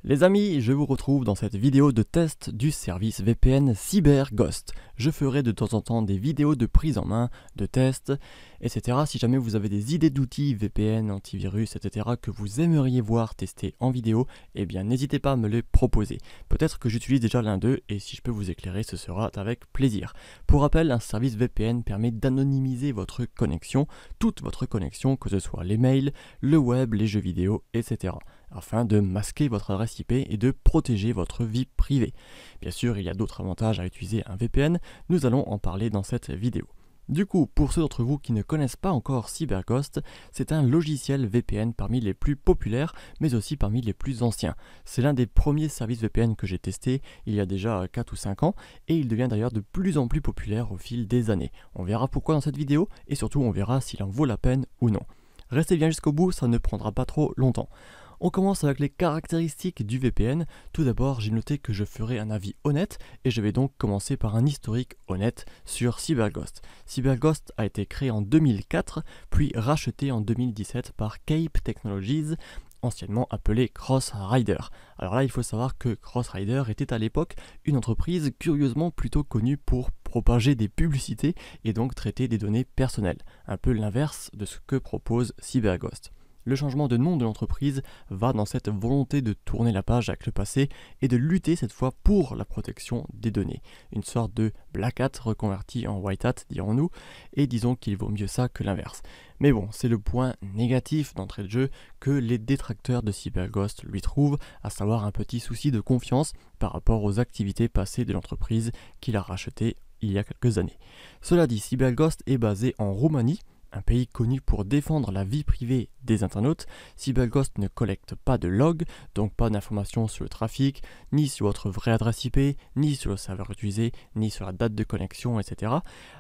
Les amis, je vous retrouve dans cette vidéo de test du service VPN CyberGhost. Je ferai de temps en temps des vidéos de prise en main, de tests, etc. Si jamais vous avez des idées d'outils VPN, antivirus, etc. que vous aimeriez voir tester en vidéo, eh bien n'hésitez pas à me les proposer. Peut-être que j'utilise déjà l'un d'eux et si je peux vous éclairer, ce sera avec plaisir. Pour rappel, un service VPN permet d'anonymiser votre connexion, toute votre connexion, que ce soit les mails, le web, les jeux vidéo, etc. afin de masquer votre adresse IP et de protéger votre vie privée. Bien sûr, il y a d'autres avantages à utiliser un VPN, nous allons en parler dans cette vidéo. Du coup, pour ceux d'entre vous qui ne connaissent pas encore CyberGhost, c'est un logiciel VPN parmi les plus populaires, mais aussi parmi les plus anciens. C'est l'un des premiers services VPN que j'ai testé il y a déjà 4 ou 5 ans, et il devient d'ailleurs de plus en plus populaire au fil des années. On verra pourquoi dans cette vidéo, et surtout on verra s'il en vaut la peine ou non. Restez bien jusqu'au bout, ça ne prendra pas trop longtemps. On commence avec les caractéristiques du VPN. Tout d'abord, j'ai noté que je ferai un avis honnête et je vais donc commencer par un historique honnête sur CyberGhost. CyberGhost a été créé en 2004, puis racheté en 2017 par Cape Technologies, anciennement appelé CrossRider. Alors là, il faut savoir que CrossRider était à l'époque une entreprise curieusement plutôt connue pour propager des publicités et donc traiter des données personnelles, un peu l'inverse de ce que propose CyberGhost. Le changement de nom de l'entreprise va dans cette volonté de tourner la page avec le passé et de lutter cette fois pour la protection des données. Une sorte de black hat reconverti en white hat, dirons-nous, et disons qu'il vaut mieux ça que l'inverse. Mais bon, c'est le point négatif d'entrée de jeu que les détracteurs de CyberGhost lui trouvent, à savoir un petit souci de confiance par rapport aux activités passées de l'entreprise qu'il a rachetée il y a quelques années. Cela dit, CyberGhost est basé en Roumanie, un pays connu pour défendre la vie privée des internautes. CyberGhost ne collecte pas de logs, donc pas d'informations sur le trafic, ni sur votre vraie adresse IP, ni sur le serveur utilisé, ni sur la date de connexion, etc.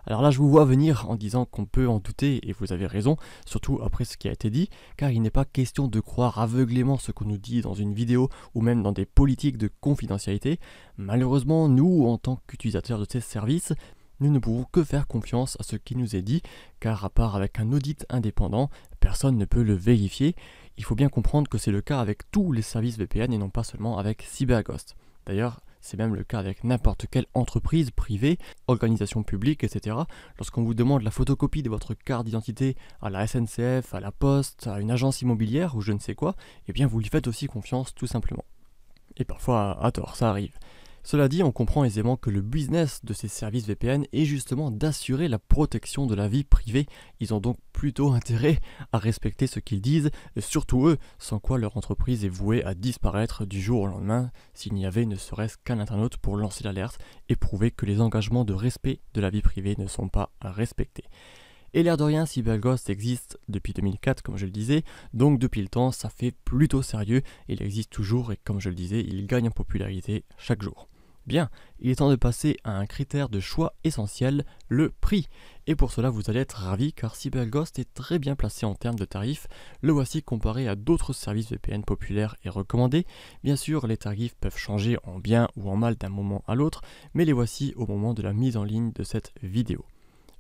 Alors là, je vous vois venir en disant qu'on peut en douter, et vous avez raison, surtout après ce qui a été dit, car il n'est pas question de croire aveuglément ce qu'on nous dit dans une vidéo ou même dans des politiques de confidentialité. Malheureusement, nous, en tant qu'utilisateurs de ces services, nous ne pouvons que faire confiance à ce qui nous est dit, car à part avec un audit indépendant, personne ne peut le vérifier. Il faut bien comprendre que c'est le cas avec tous les services VPN et non pas seulement avec CyberGhost. D'ailleurs, c'est même le cas avec n'importe quelle entreprise privée, organisation publique, etc. Lorsqu'on vous demande la photocopie de votre carte d'identité à la SNCF, à la Poste, à une agence immobilière ou je ne sais quoi, eh bien vous lui faites aussi confiance tout simplement. Et parfois à tort, ça arrive. Cela dit, on comprend aisément que le business de ces services VPN est justement d'assurer la protection de la vie privée. Ils ont donc plutôt intérêt à respecter ce qu'ils disent, et surtout eux, sans quoi leur entreprise est vouée à disparaître du jour au lendemain s'il n'y avait ne serait-ce qu'un internaute pour lancer l'alerte et prouver que les engagements de respect de la vie privée ne sont pas respectés. Et l'air de rien, CyberGhost existe depuis 2004, comme je le disais, donc depuis le temps, ça fait plutôt sérieux, il existe toujours et comme je le disais, il gagne en popularité chaque jour. Bien, il est temps de passer à un critère de choix essentiel, le prix. Et pour cela, vous allez être ravis car CyberGhost est très bien placé en termes de tarifs. Le voici comparé à d'autres services VPN populaires et recommandés. Bien sûr, les tarifs peuvent changer en bien ou en mal d'un moment à l'autre, mais les voici au moment de la mise en ligne de cette vidéo.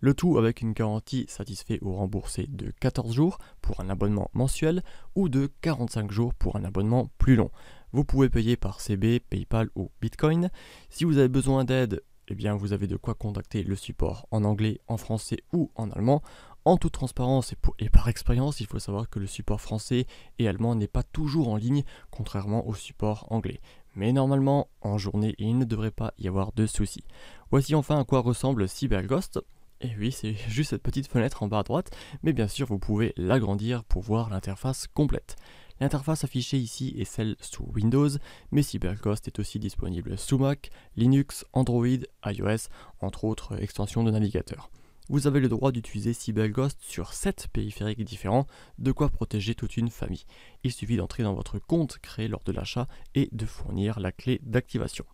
Le tout avec une garantie satisfait ou remboursée de 14 jours pour un abonnement mensuel ou de 45 jours pour un abonnement plus long. Vous pouvez payer par CB, PayPal ou Bitcoin. Si vous avez besoin d'aide, eh bien vous avez de quoi contacter le support en anglais, en français ou en allemand. En toute transparence et par expérience, il faut savoir que le support français et allemand n'est pas toujours en ligne, contrairement au support anglais. Mais normalement, en journée, il ne devrait pas y avoir de soucis. Voici enfin à quoi ressemble CyberGhost. Et oui, c'est juste cette petite fenêtre en bas à droite, mais bien sûr vous pouvez l'agrandir pour voir l'interface complète. L'interface affichée ici est celle sous Windows, mais CyberGhost est aussi disponible sous Mac, Linux, Android, iOS, entre autres extensions de navigateur. Vous avez le droit d'utiliser CyberGhost sur 7 périphériques différents, de quoi protéger toute une famille. Il suffit d'entrer dans votre compte créé lors de l'achat et de fournir la clé d'activation.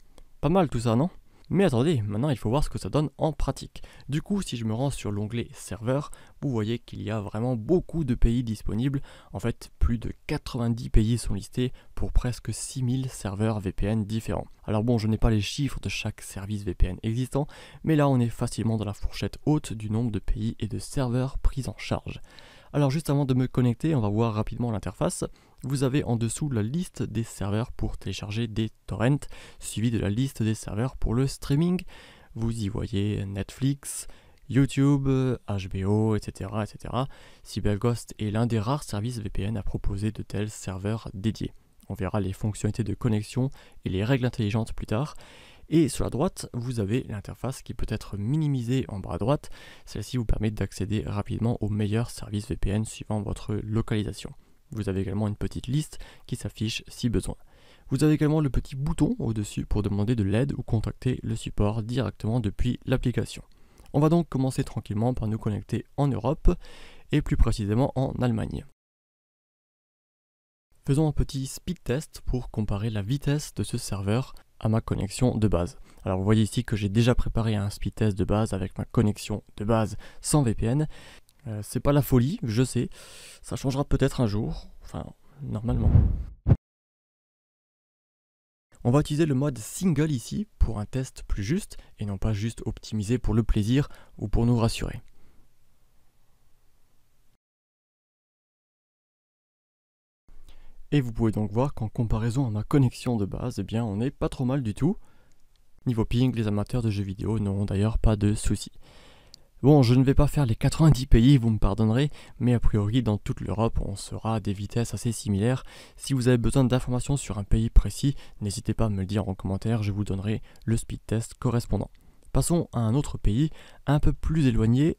Pas mal tout ça, non ? Mais attendez, maintenant il faut voir ce que ça donne en pratique. Du coup, si je me rends sur l'onglet serveur, vous voyez qu'il y a vraiment beaucoup de pays disponibles. En fait, plus de 90 pays sont listés pour presque 6000 serveurs VPN différents. Alors bon, je n'ai pas les chiffres de chaque service VPN existant, mais là on est facilement dans la fourchette haute du nombre de pays et de serveurs pris en charge. Alors juste avant de me connecter, on va voir rapidement l'interface. vous avez en dessous la liste des serveurs pour télécharger des torrents, suivi de la liste des serveurs pour le streaming. Vous y voyez Netflix, YouTube, HBO, etc. etc. CyberGhost est l'un des rares services VPN à proposer de tels serveurs dédiés. On verra les fonctionnalités de connexion et les règles intelligentes plus tard. Et sur la droite, vous avez l'interface qui peut être minimisée en bas à droite. Celle-ci vous permet d'accéder rapidement aux meilleurs services VPN suivant votre localisation. Vous avez également une petite liste qui s'affiche si besoin. Vous avez également le petit bouton au-dessus pour demander de l'aide ou contacter le support directement depuis l'application. On va donc commencer tranquillement par nous connecter en Europe et plus précisément en Allemagne. Faisons un petit speed test pour comparer la vitesse de ce serveur à ma connexion de base. Alors vous voyez ici que j'ai déjà préparé un speed test de base avec ma connexion de base sans VPN. C'est pas la folie, je sais, ça changera peut-être un jour, enfin normalement. On va utiliser le mode single ici pour un test plus juste et non pas juste optimisé pour le plaisir ou pour nous rassurer. Et vous pouvez donc voir qu'en comparaison à ma connexion de base, eh bien on n'est pas trop mal du tout. Niveau ping, les amateurs de jeux vidéo n'auront d'ailleurs pas de soucis. Bon, je ne vais pas faire les 90 pays, vous me pardonnerez, mais a priori dans toute l'Europe, on sera à des vitesses assez similaires. Si vous avez besoin d'informations sur un pays précis, n'hésitez pas à me le dire en commentaire, je vous donnerai le speed test correspondant. Passons à un autre pays, un peu plus éloigné,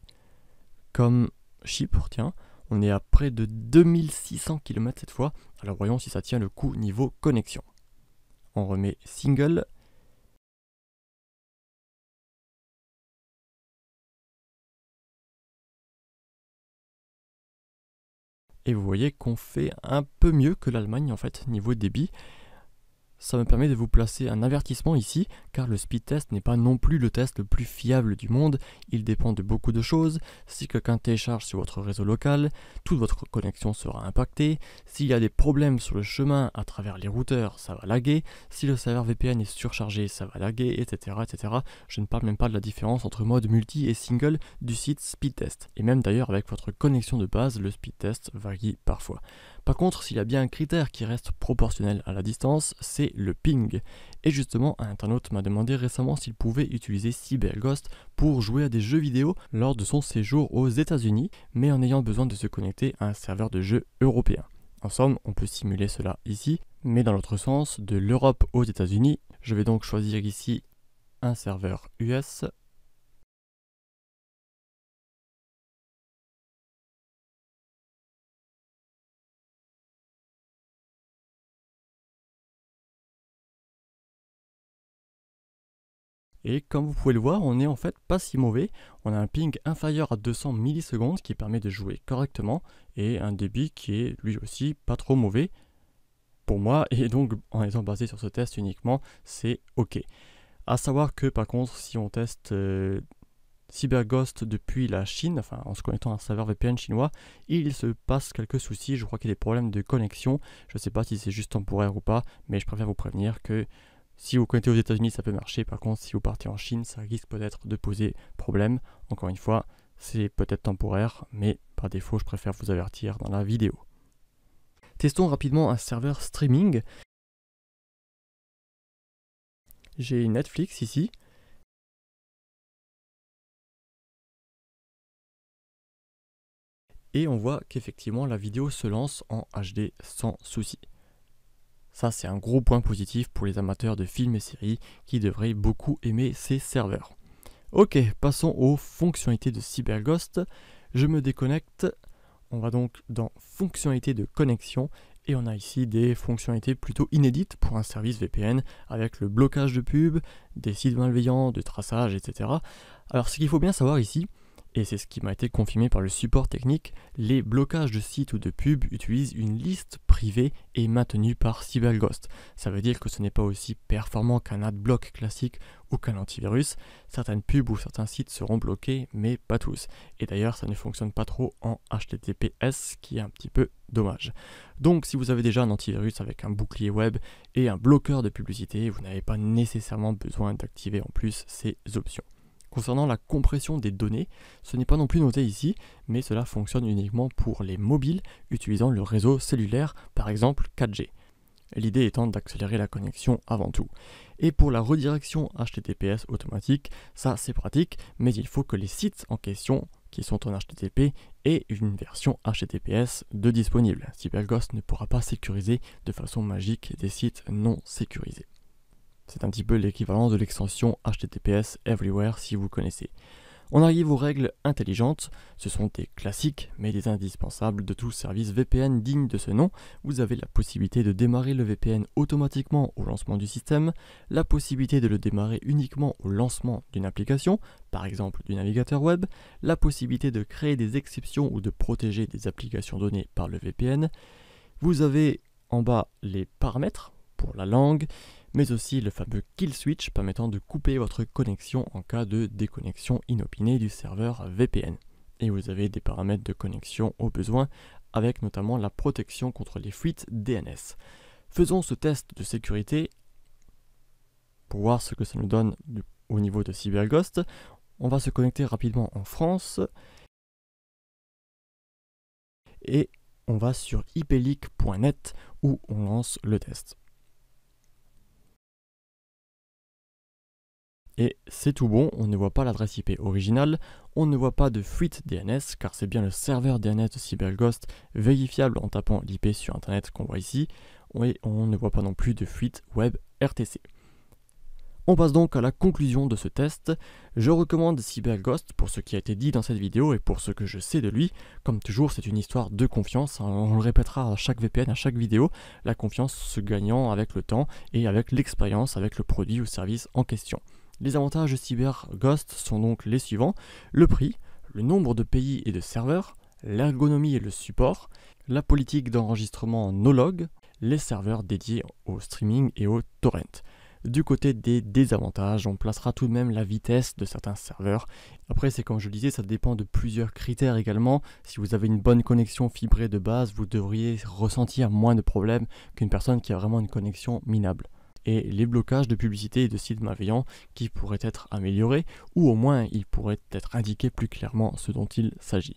comme Chypre, tiens. On est à près de 2600 km cette fois, alors voyons si ça tient le coup niveau connexion. On remet single. Et vous voyez qu'on fait un peu mieux que l'Allemagne en fait, niveau débit. Ça me permet de vous placer un avertissement ici, car le speed test n'est pas non plus le test le plus fiable du monde, il dépend de beaucoup de choses. Si quelqu'un télécharge sur votre réseau local, toute votre connexion sera impactée. S'il y a des problèmes sur le chemin à travers les routeurs, ça va laguer. Si le serveur VPN est surchargé, ça va laguer, etc. etc. Je ne parle même pas de la différence entre mode multi et single du site speed test. Et même d'ailleurs avec votre connexion de base, le speed test varie parfois. Par contre, s'il y a bien un critère qui reste proportionnel à la distance, c'est le ping. Et justement, un internaute m'a demandé récemment s'il pouvait utiliser CyberGhost pour jouer à des jeux vidéo lors de son séjour aux États-Unis, mais en ayant besoin de se connecter à un serveur de jeu européen. En somme, on peut simuler cela ici, mais dans l'autre sens, de l'Europe aux États-Unis. Je vais donc choisir ici un serveur US. Et comme vous pouvez le voir, on n'est en fait pas si mauvais. On a un ping inférieur à 200 millisecondes qui permet de jouer correctement et un débit qui est lui aussi pas trop mauvais pour moi. Et donc en étant basé sur ce test uniquement, c'est ok. A savoir que par contre, si on teste CyberGhost depuis la Chine, enfin en se connectant à un serveur VPN chinois, il se passe quelques soucis. Je crois qu'il y a des problèmes de connexion. Je ne sais pas si c'est juste temporaire ou pas, mais je préfère vous prévenir que si vous connectez aux États-Unis, ça peut marcher. Par contre, si vous partez en Chine, ça risque peut-être de poser problème. Encore une fois, c'est peut-être temporaire, mais par défaut, je préfère vous avertir dans la vidéo. Testons rapidement un serveur streaming. J'ai Netflix ici. Et on voit qu'effectivement, la vidéo se lance en HD sans souci. Ça, c'est un gros point positif pour les amateurs de films et séries qui devraient beaucoup aimer ces serveurs. Ok, passons aux fonctionnalités de CyberGhost. Je me déconnecte. On va donc dans fonctionnalités de connexion et on a ici des fonctionnalités plutôt inédites pour un service VPN avec le blocage de pub, des sites malveillants, de traçage, etc. Alors ce qu'il faut bien savoir ici, et c'est ce qui m'a été confirmé par le support technique, les blocages de sites ou de pubs utilisent une liste privée et maintenue par CyberGhost. Ça veut dire que ce n'est pas aussi performant qu'un adblock classique ou qu'un antivirus. Certaines pubs ou certains sites seront bloqués, mais pas tous. Et d'ailleurs, ça ne fonctionne pas trop en HTTPS, ce qui est un petit peu dommage. Donc si vous avez déjà un antivirus avec un bouclier web et un bloqueur de publicité, vous n'avez pas nécessairement besoin d'activer en plus ces options. Concernant la compression des données, ce n'est pas non plus noté ici, mais cela fonctionne uniquement pour les mobiles utilisant le réseau cellulaire, par exemple 4G. L'idée étant d'accélérer la connexion avant tout. Et pour la redirection HTTPS automatique, ça c'est pratique, mais il faut que les sites en question, qui sont en HTTP, aient une version HTTPS de disponible. CyberGhost ne pourra pas sécuriser de façon magique des sites non sécurisés. C'est un petit peu l'équivalent de l'extension HTTPS Everywhere si vous connaissez. On arrive aux règles intelligentes, ce sont des classiques mais des indispensables de tout service VPN digne de ce nom. Vous avez la possibilité de démarrer le VPN automatiquement au lancement du système, la possibilité de le démarrer uniquement au lancement d'une application, par exemple du navigateur web, la possibilité de créer des exceptions ou de protéger des applications données par le VPN. Vous avez en bas les paramètres pour la langue, mais aussi le fameux kill switch permettant de couper votre connexion en cas de déconnexion inopinée du serveur VPN. Et vous avez des paramètres de connexion au besoin, avec notamment la protection contre les fuites DNS. Faisons ce test de sécurité pour voir ce que ça nous donne au niveau de CyberGhost. On va se connecter rapidement en France et on va sur ipleak.net où on lance le test. Et c'est tout bon, on ne voit pas l'adresse IP originale, on ne voit pas de fuite DNS car c'est bien le serveur DNS de CyberGhost vérifiable en tapant l'IP sur internet qu'on voit ici, et on ne voit pas non plus de fuite web RTC. On passe donc à la conclusion de ce test. Je recommande CyberGhost pour ce qui a été dit dans cette vidéo et pour ce que je sais de lui. Comme toujours, c'est une histoire de confiance, on le répétera à chaque VPN, à chaque vidéo, la confiance se gagnant avec le temps et avec l'expérience, avec le produit ou service en question. Les avantages de CyberGhost sont donc les suivants: le prix, le nombre de pays et de serveurs, l'ergonomie et le support, la politique d'enregistrement no log, les serveurs dédiés au streaming et au torrent. Du côté des désavantages, on placera tout de même la vitesse de certains serveurs. Après, c'est comme je le disais, ça dépend de plusieurs critères également. Si vous avez une bonne connexion fibrée de base, vous devriez ressentir moins de problèmes qu'une personne qui a vraiment une connexion minable. Et les blocages de publicité et de sites malveillants qui pourraient être améliorés, ou au moins il pourrait être indiqué plus clairement ce dont il s'agit.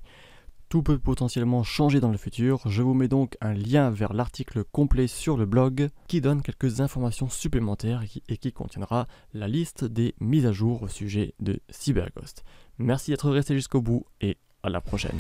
Tout peut potentiellement changer dans le futur, je vous mets donc un lien vers l'article complet sur le blog qui donne quelques informations supplémentaires et qui contiendra la liste des mises à jour au sujet de CyberGhost. Merci d'être resté jusqu'au bout et à la prochaine.